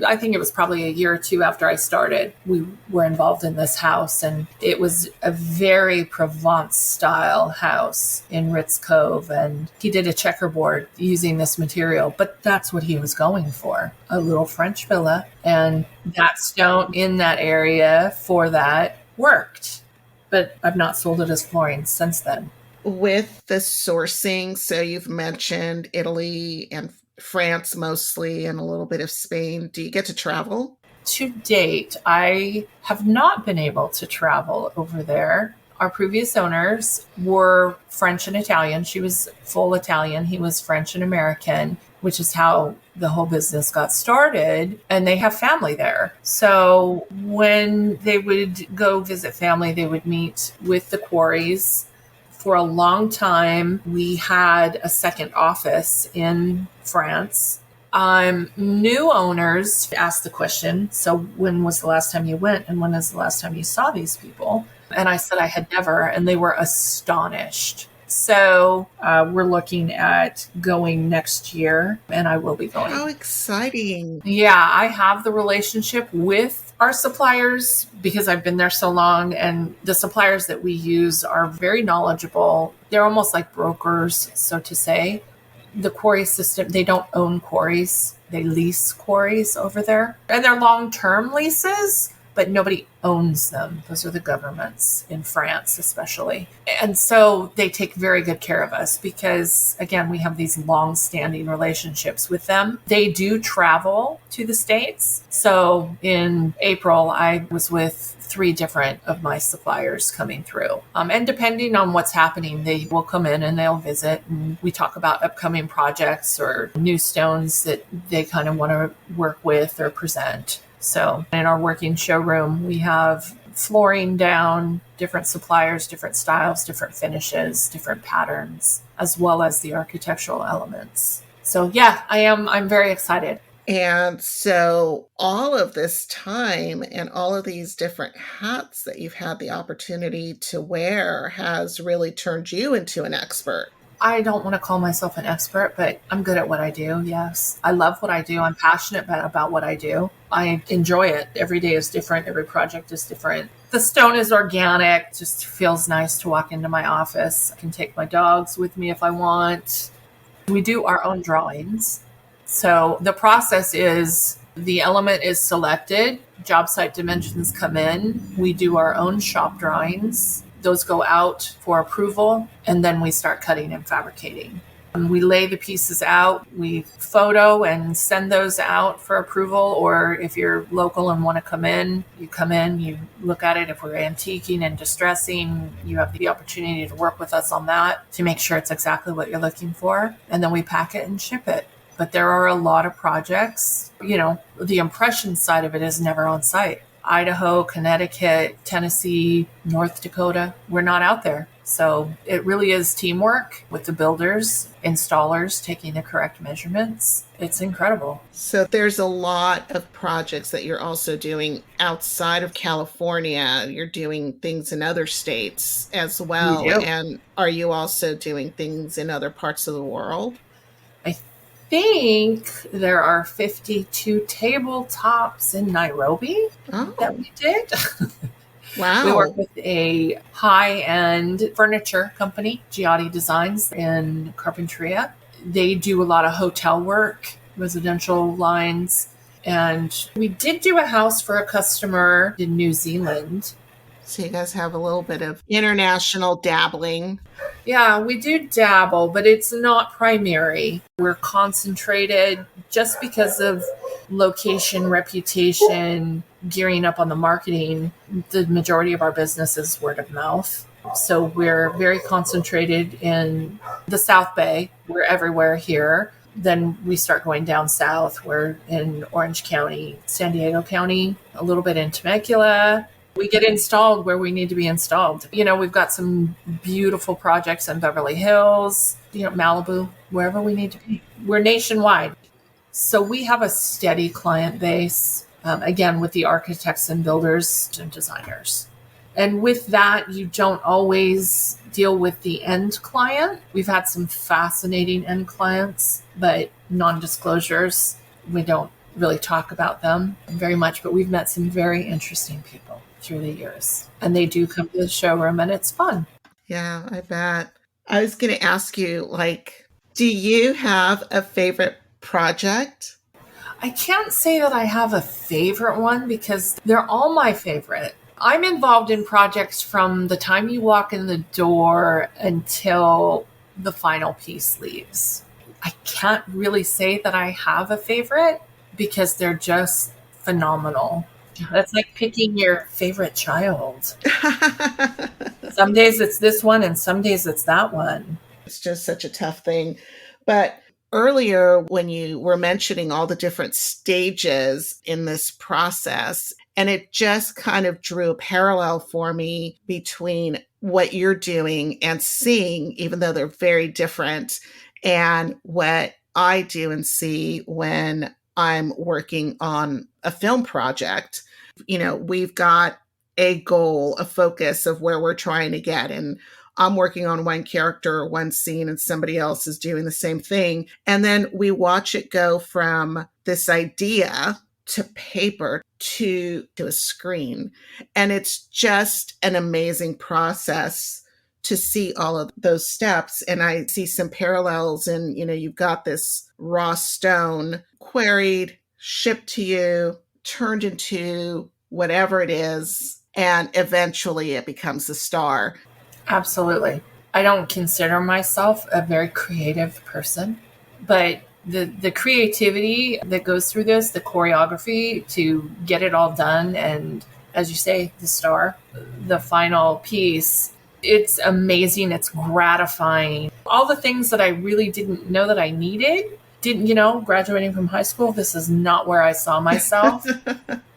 I think it was probably a year or two after I started, we were involved in this house, and it was a very Provence style house in Ritz Cove, and he did a checkerboard using this material, but that's what he was going for, a little French villa, and that stone in that area for that worked, but I've not sold it as flooring since then. With the sourcing, so you've mentioned Italy and France mostly, and a little bit of Spain. Do you get to travel? To date, I have not been able to travel over there. Our previous owners were French and Italian. She was full Italian. He was French and American, which is how the whole business got started. And they have family there. So when they would go visit family, they would meet with the quarries. For a long time, we had a second office in France. New owners asked the question, so when was the last time you went and when was the last time you saw these people? And I said I had never, and they were astonished. So we're looking at going next year, and I will be going. How exciting. Yeah, I have the relationship with our suppliers because I've been there so long, and the suppliers that we use are very knowledgeable. They're almost like brokers, so to say. The quarry system, they don't own quarries. They lease quarries over there. And they're long-term leases, but nobody owns them. Those are the governments in France, especially. And so they take very good care of us because, again, we have these long-standing relationships with them. They do travel to the States. So in April, I was with 3 different of my suppliers coming through. And depending on what's happening, they will come in and they'll visit. And we talk about upcoming projects or new stones that they kind of want to work with or present. So in our working showroom, we have flooring down, different suppliers, different styles, different finishes, different patterns, as well as the architectural elements. So yeah, I'm very excited. And so all of this time and all of these different hats that you've had the opportunity to wear has really turned you into an expert. I don't want to call myself an expert, but I'm good at what I do. Yes. I love what I do. I'm passionate about what I do. I enjoy it. Every day is different. Every project is different. The stone is organic. It just feels nice to walk into my office. I can take my dogs with me if I want. We do our own drawings. So the process is the element is selected. Job site dimensions come in. We do our own shop drawings. Those go out for approval, and then we start cutting and fabricating. And we lay the pieces out, we photo and send those out for approval, or if you're local and want to come in, you look at it. If we're antiquing and distressing, you have the opportunity to work with us on that to make sure it's exactly what you're looking for, and then we pack it and ship it. But there are a lot of projects, the impression side of it is never on site. Idaho, Connecticut, Tennessee, North Dakota, we're not out there. So it really is teamwork with the builders, installers, taking the correct measurements. It's incredible. So there's a lot of projects that you're also doing outside of California. You're doing things in other states as well. And are you also doing things in other parts of the world? I think there are 52 tabletops in Nairobi that we did. Wow. We work with a high-end furniture company, Giotti Designs, in Carpinteria. They do a lot of hotel work, residential lines, and we did do a house for a customer in New Zealand. So you guys have a little bit of international dabbling. Yeah, we do dabble, but it's not primary. We're concentrated just because of location, reputation, gearing up on the marketing. The majority of our business is word of mouth. So we're very concentrated in the South Bay. We're everywhere here. Then we start going down south. We're in Orange County, San Diego County, a little bit in Temecula. We get installed where we need to be installed. We've got some beautiful projects in Beverly Hills, Malibu, wherever we need to be. We're nationwide. So we have a steady client base, again, with the architects and builders and designers. And with that, you don't always deal with the end client. We've had some fascinating end clients, but non-disclosures, we don't really talk about them very much, but we've met some very interesting people through the years, and they do come to the showroom, and it's fun. Yeah, I bet. I was going to ask you, do you have a favorite project? I can't say that I have a favorite one because they're all my favorite. I'm involved in projects from the time you walk in the door until the final piece leaves. I can't really say that I have a favorite because they're just phenomenal. That's like picking your favorite child. Some days it's this one and some days it's that one. It's just such a tough thing. But earlier when you were mentioning all the different stages in this process, and it just kind of drew a parallel for me between what you're doing and seeing, even though they're very different, and what I do and see when I'm working on a film project. We've got a goal, a focus of where we're trying to get. And I'm working on one character, one scene, and somebody else is doing the same thing. And then we watch it go from this idea to paper to a screen. And it's just an amazing process to see all of those steps. And I see some parallels in, you've got this raw stone quarried, shipped to you, turned into whatever it is, and eventually it becomes a star. Absolutely. I don't consider myself a very creative person, but the creativity that goes through this, the choreography to get it all done, and as you say, the star, the final piece, it's amazing. It's gratifying. All the things that I really didn't know that I needed. Graduating from high school, this is not where I saw myself.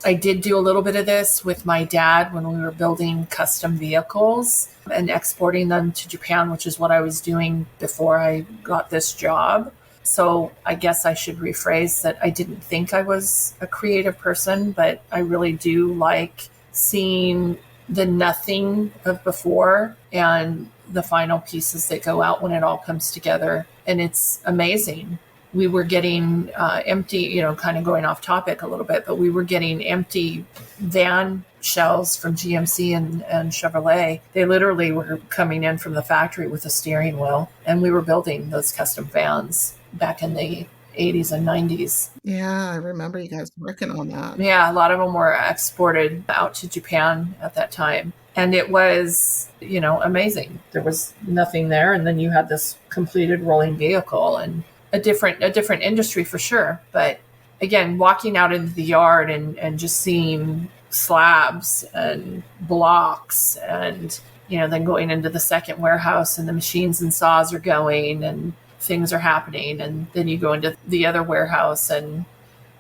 I did do a little bit of this with my dad when we were building custom vehicles and exporting them to Japan, which is what I was doing before I got this job. So I guess I should rephrase that I didn't think I was a creative person, but I really do like seeing the nothing of before and the final pieces that go out when it all comes together. And it's amazing. We were getting empty, kind of going off topic a little bit, but we were getting empty van shells from GMC and Chevrolet. They literally were coming in from the factory with a steering wheel, and we were building those custom vans back in the 80s and 90s. Yeah, I remember you guys working on that. Yeah, a lot of them were exported out to Japan at that time. And it was, amazing. There was nothing there. And then you had this completed rolling vehicle and a different industry for sure. But again, walking out into the yard and just seeing slabs and blocks and, then going into the second warehouse and the machines and saws are going and things are happening. And then you go into the other warehouse and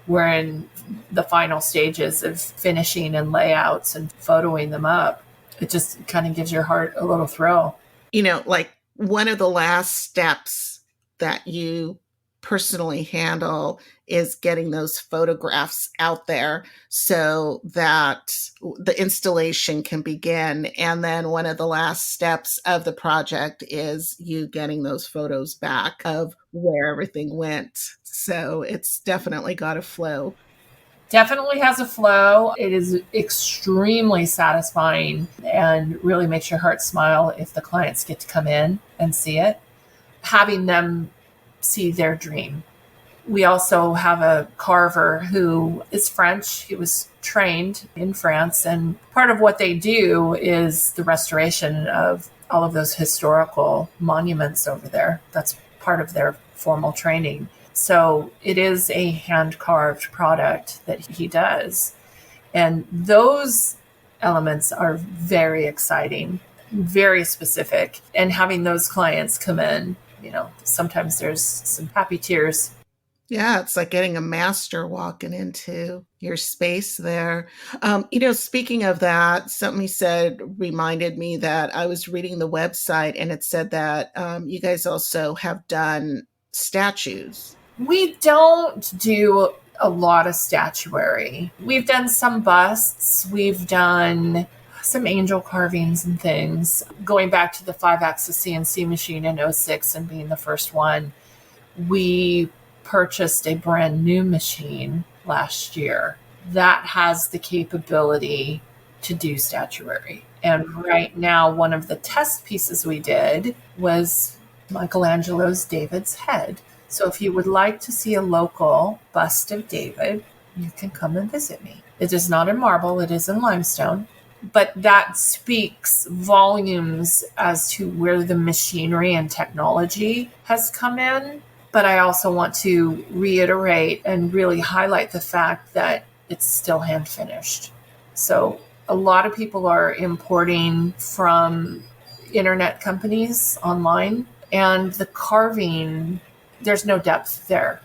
we're in the final stages of finishing and layouts and photoing them up. It just kind of gives your heart a little thrill. Like one of the last steps that you personally handle is getting those photographs out there so that the installation can begin. And then one of the last steps of the project is you getting those photos back of where everything went. So it's definitely got a flow. Definitely has a flow. It is extremely satisfying and really makes your heart smile if the clients get to come in and see it, having them see their dream. We also have a carver who is French. He was trained in France, and part of what they do is the restoration of all of those historical monuments over there. That's part of their formal training. So it is a hand-carved product that he does. And those elements are very exciting, very specific. And having those clients come in, sometimes there's some happy tears. Yeah, it's like getting a master walking into your space there. Speaking of that, something you said reminded me that I was reading the website and it said that you guys also have done statues. We don't do a lot of statuary. We've done some busts. We've done some angel carvings and things. Going back to the 5-axis CNC machine in 2006 and being the first one, we purchased a brand new machine last year that has the capability to do statuary. And right now, one of the test pieces we did was Michelangelo's David's head. So if you would like to see a local bust of David, you can come and visit me. It is not in marble, it is in limestone. But that speaks volumes as to where the machinery and technology has come in. But I also want to reiterate and really highlight the fact that it's still hand finished. So a lot of people are importing from internet companies online, and the carving, there's no depth there.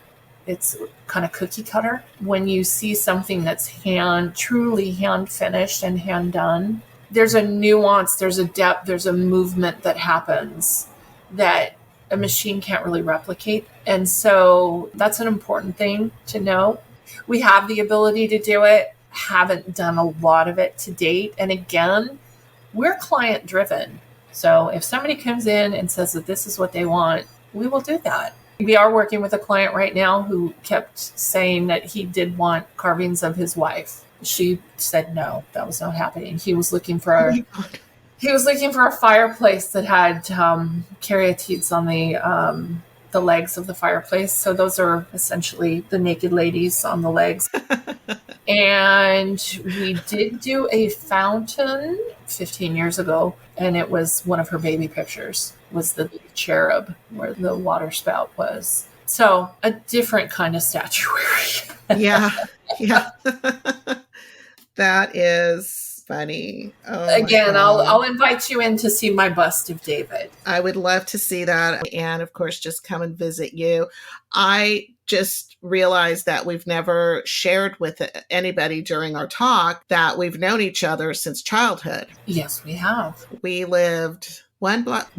It's kind of cookie cutter. When you see something that's truly hand finished and hand done, there's a nuance, there's a depth, there's a movement that happens that a machine can't really replicate. And so that's an important thing to know. We have the ability to do it, haven't done a lot of it to date. And again, we're client driven. So if somebody comes in and says that this is what they want, we will do that. We are working with a client right now who kept saying that he did want carvings of his wife. She said no, that was not happening. He was looking for a fireplace that had caryatides on the legs of the fireplace. So those are essentially the naked ladies on the legs. And we did do a fountain 15 years ago, and it was one of her baby pictures, was the cherub where the water spout was. So a different kind of statuary. Yeah. That is funny. Oh, again, I'll invite you in to see my bust of David. I would love to see that. And of course, just come and visit you. I just realized that we've never shared with anybody during our talk that we've known each other since childhood. Yes, we have. We lived one block.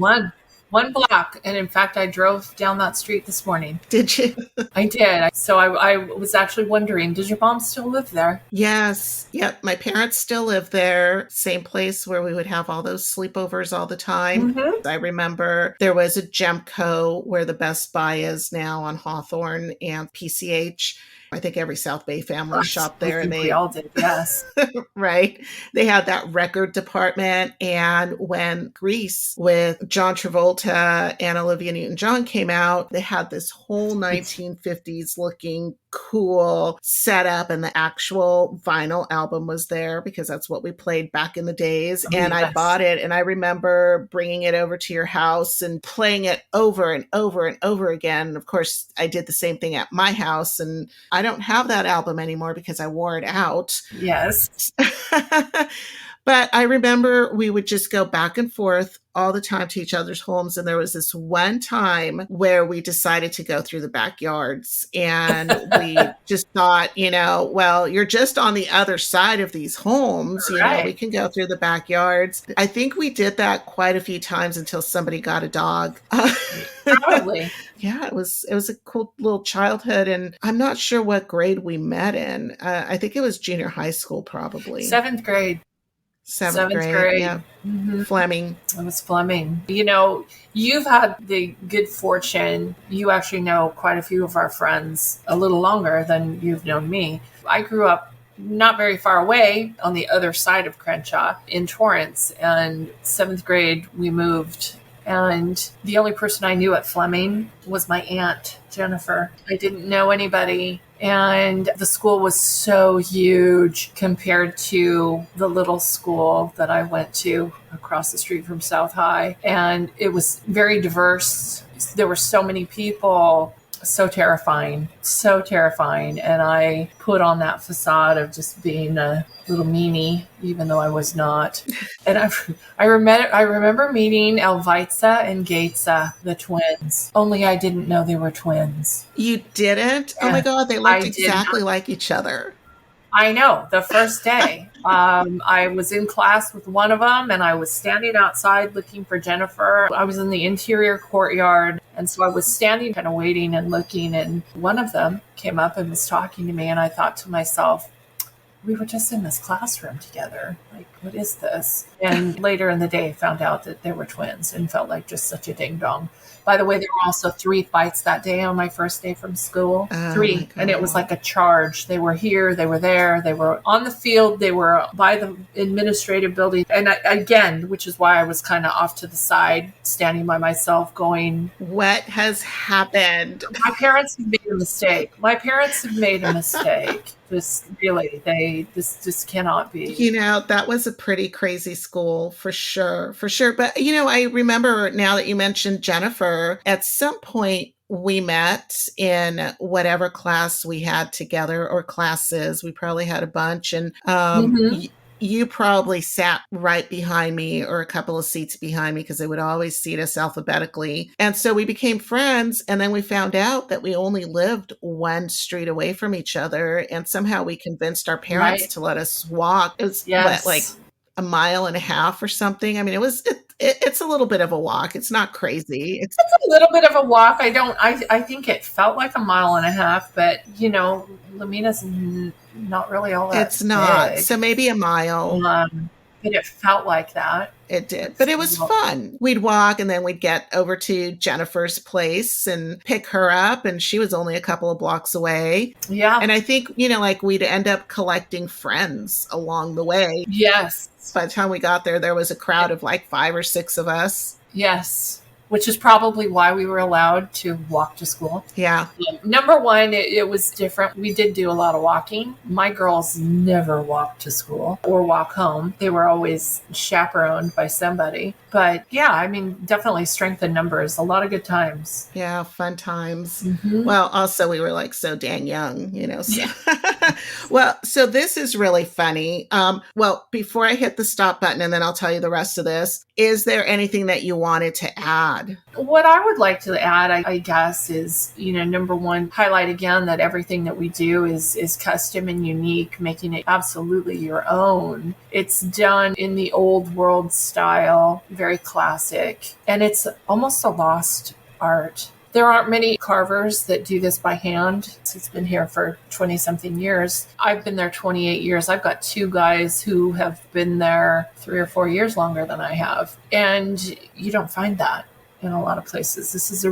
1 block. And in fact, I drove down that street this morning. Did you? I did. So I was actually wondering, does your mom still live there? Yes. Yep. My parents still live there. Same place where we would have all those sleepovers all the time. Mm-hmm. I remember there was a Gemco where the Best Buy is now on Hawthorne and PCH. I think every South Bay family shopped there. And we all did, yes. Right. They had that record department. And when Grease with John Travolta and Olivia Newton-John came out, they had this whole 1950s looking cool setup, and the actual vinyl album was there because that's what we played back in the days. And I bought it, and I remember bringing it over to your house and playing it over and over and over again. Of course, I did the same thing at my house, and I don't have that album anymore because I wore it out. Yes. But I remember we would just go back and forth all the time to each other's homes. And there was this one time where we decided to go through the backyards, and we just thought, well, you're just on the other side of these homes. Right. We can go through the backyards. I think we did that quite a few times until somebody got a dog. Probably. Yeah, it was a cool little childhood. And I'm not sure what grade we met in. I think it was junior high school, probably. 7th grade. Seventh grade. Yeah. Mm-hmm. Fleming. It was Fleming. You've had the good fortune. You actually know quite a few of our friends a little longer than you've known me. I grew up not very far away on the other side of Crenshaw in Torrance. And 7th grade, we moved. And the only person I knew at Fleming was my aunt, Jennifer. I didn't know anybody. And the school was so huge compared to the little school that I went to across the street from South High. And it was very diverse. There were so many people. So terrifying. And I put on that facade of just being a little meanie, even though I was not. And I remember meeting Elvitza and Gatesa, the twins. Only I didn't know they were twins. You didn't? Oh my God, they looked exactly like each other. I know. The first day, I was in class with one of them, and I was standing outside looking for Jennifer. I was in the interior courtyard, and so I was standing kind of waiting and looking, and one of them came up and was talking to me, and I thought to myself, we were just in this classroom together. Like, what is this? And later in the day, found out that they were twins and felt like just such a ding-dong. By the way, there were also 3 fights that day on my first day from school. 3. And it was like a charge. They were here. They were there. They were on the field. They were by the administrative building. And again, which is why I was kind of off to the side, standing by myself going, what has happened? My parents have made a mistake. This really, this cannot be. That was a pretty crazy school for sure. But, I remember now that you mentioned Jennifer, at some point we met in whatever class we had together or classes. We probably had a bunch, and you probably sat right behind me or a couple of seats behind me because they would always seat us alphabetically. And so we became friends. And then we found out that we only lived 1 street away from each other. And somehow we convinced our parents to let us walk. It was like a mile and a half or something. I mean, it's a little bit of a walk. It's not crazy. It's a little bit of a walk. I think it felt like a mile and a half, but Lamina's not really all that It's not. big. So maybe a mile. But it felt like that. It did. But it was fun. We'd walk, and then we'd get over to Jennifer's place and pick her up. And she was only a couple of blocks away. Yeah. And I think, we'd end up collecting friends along the way. Yes. By the time we got there was a crowd of like 5 or 6 of us. Yes. Which is probably why we were allowed to walk to school. Yeah. Number one, it was different. We did do a lot of walking. My girls never walked to school or walk home. They were always chaperoned by somebody. But yeah, definitely strength in numbers. A lot of good times. Yeah, fun times. Mm-hmm. Well, also we were like so dang young, So. Well, so this is really funny. Well, before I hit the stop button, and then I'll tell you the rest of this, is there anything that you wanted to add? What I would like to add, I guess, is, number one, highlight again that everything that we do is custom and unique, making it absolutely your own. It's done in the old world style, very classic, and it's almost a lost art. There aren't many carvers that do this by hand. It's been here for 20-something years. I've been there 28 years. I've got two guys who have been there 3 or 4 years longer than I have. And you don't find that in a lot of places. This is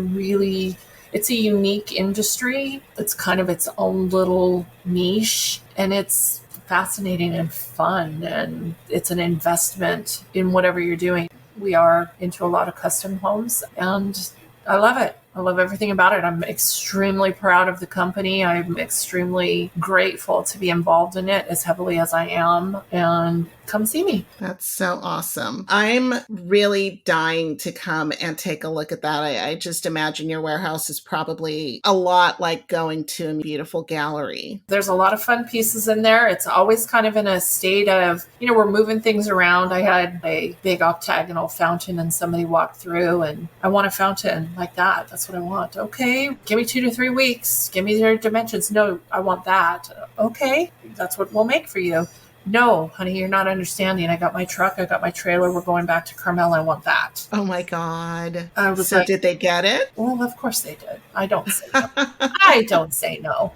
it's a unique industry. It's kind of its own little niche, and it's fascinating and fun, and it's an investment in whatever you're doing. We are into a lot of custom homes, and I love it. I love everything about it. I'm extremely proud of the company. I'm extremely grateful to be involved in it as heavily as I am. And come see me. That's so awesome. I'm really dying to come and take a look at that. I just imagine your warehouse is probably a lot like going to a beautiful gallery. There's a lot of fun pieces in there. It's always kind of in a state of, we're moving things around. I had a big octagonal fountain and somebody walked through and I want a fountain like that. That's what I want. Okay, give me 2 to 3 weeks. Give me their dimensions. No, I want that. Okay, that's what we'll make for you. No, honey, you're not understanding. I got my truck. I got my trailer. We're going back to Carmel. I want that. Oh, my God. So did they get it? Well, of course they did. I don't say no. I don't say no.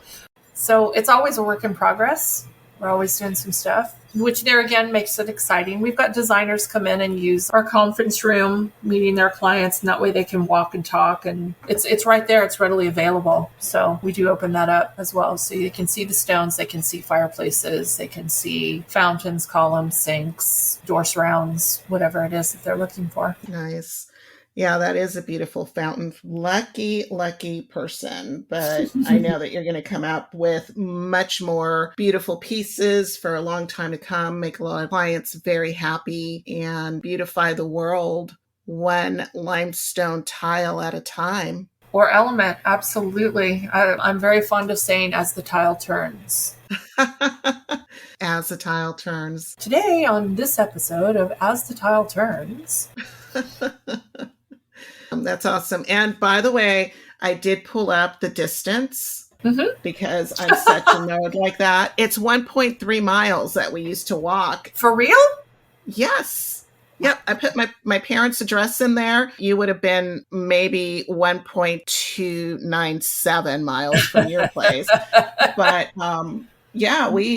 So it's always a work in progress. We're always doing some stuff, which there again makes it exciting. We've got designers come in and use our conference room, meeting their clients, and that way they can walk and talk. And it's right there. It's readily available. So we do open that up as well. So you can see the stones. They can see fireplaces. They can see fountains, columns, sinks, door surrounds, whatever it is that they're looking for. Nice. Yeah, that is a beautiful fountain. Lucky person. But I know that you're going to come up with much more beautiful pieces for a long time to come, make a lot of clients very happy, and beautify the world one limestone tile at a time. Or element, absolutely. I'm very fond of saying as the tile turns. As the tile turns. Today on this episode of As the Tile Turns... That's awesome. And by the way, I did pull up the distance because I'm such a nerd like that. It's 1.3 miles that we used to walk. For real? Yes. Yep. I put my parents' address in there. You would have been maybe 1.297 miles from your place. But yeah, we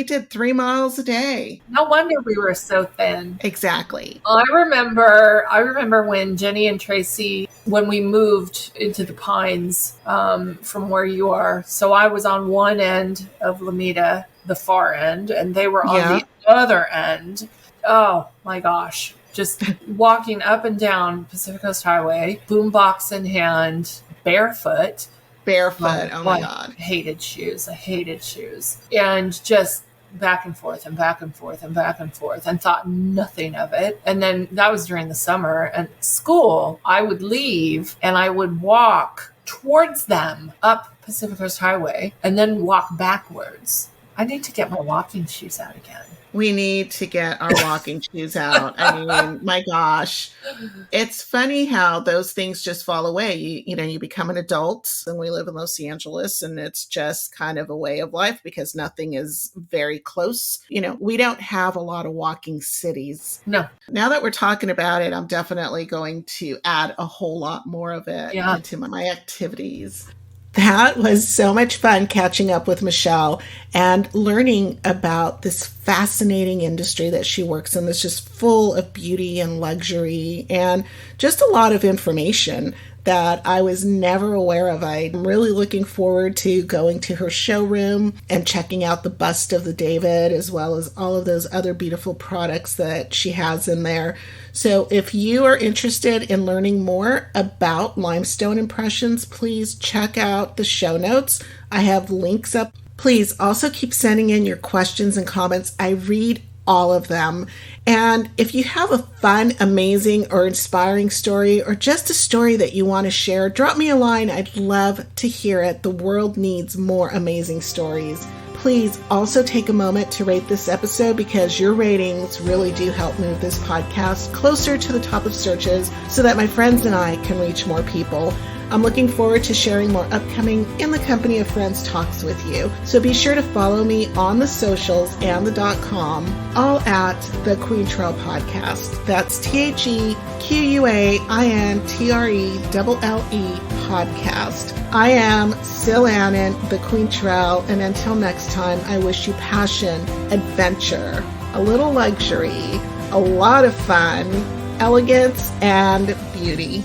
did 3 miles a day. No wonder we were so thin. Exactly. I remember when Jenny and Tracy, when we moved into the Pines from where you are. So I was on one end of Lomita, the far end, and they were on the other end. Oh my gosh. Just walking up and down Pacific Coast Highway, boombox in hand, barefoot. Oh my God. I hated shoes. And just back and forth and thought nothing of it. And then that was during the summer. And school, I would leave and I would walk towards them up Pacific Coast Highway and then walk backwards. I need to get my walking shoes out again. We need to get our walking shoes out. I mean, my gosh. It's funny how those things just fall away. You become an adult, and we live in Los Angeles, and it's just kind of a way of life because nothing is very close. We don't have a lot of walking cities. No. Now that we're talking about it, I'm definitely going to add a whole lot more of it into my activities. That was so much fun catching up with Michelle and learning about this fascinating industry that she works in that's just full of beauty and luxury and just a lot of information that I was never aware of. I'm really looking forward to going to her showroom and checking out the bust of the David, as well as all of those other beautiful products that she has in there. So if you are interested in learning more about limestone impressions, please check out the show notes. I have links up. Please also keep sending in your questions and comments. I read all of them. And if you have a fun, amazing, or inspiring story, or just a story that you want to share, drop me a line. I'd love to hear it. The world needs more amazing stories. Please also take a moment to rate this episode, because your ratings really do help move this podcast closer to the top of searches so that my friends and I can reach more people. I'm looking forward to sharing more upcoming In the Company of Friends talks with you. So be sure to follow me on the socials and the .com, all at the Quaintrelle Podcast. That's TheQuaintrelle Podcast. I am Sil Annan, the Quaintrelle, and until next time, I wish you passion, adventure, a little luxury, a lot of fun, elegance, and beauty.